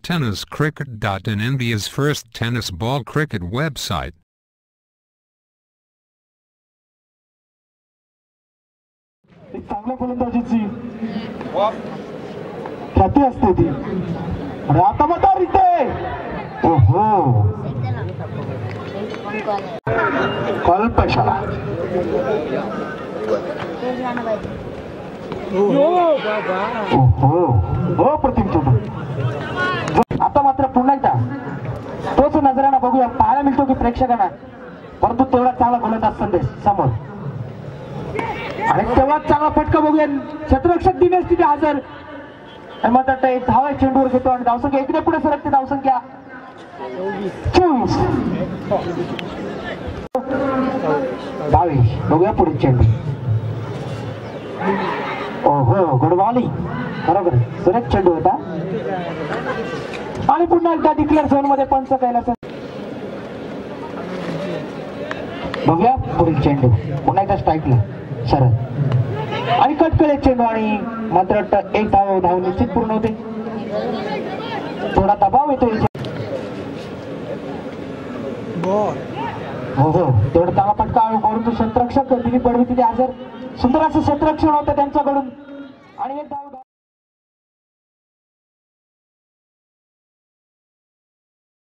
TennisCricket.in, India's first tennis ball cricket website. चांगल्या फलंदाजीची ख्याती असते ती आणि आता मदार इथे ओहो कल्पशाळा ओहो अप्रतिम चेंडू। आता मात्र पुन्हा एकदा तोच नजराना बघूया, पाहायला मिळतो की प्रेक्षकांना, परंतु तेवढा चांगला गोलंदाज संदेश समोर आणि तेव्हा चांगला फटका बघूया। क्षेत्ररक्षक दिनेश तिथे हजर आणि मग आता एक धावा चेंडूवर घेतो आणि धावसंख्या इकडे पुढे सरकते, धावसंख्या 24 22। बघूया पुढे चेंडू, ओहो गुडवाली बरोबर सुरेख चेंडू होता आणि पुन्हा एकदा डिक्लेअर झोन मध्ये पंच कैलास। बघूया पुढील चेंडू, पुन्हा एकदा स्ट्राईकला सरळ आणि कटकळे चेंडू आणि मात्र एक धाव निश्चित पूर्ण होते। थोडा दबाव येतो हो तेवढा चांगला फटका परंतु क्षेत्ररक्षक दिलीप बडवी तिथे हजर, सुंदर असं क्षेत्ररक्षण होतं त्यांच्याकडून आणि एक धाव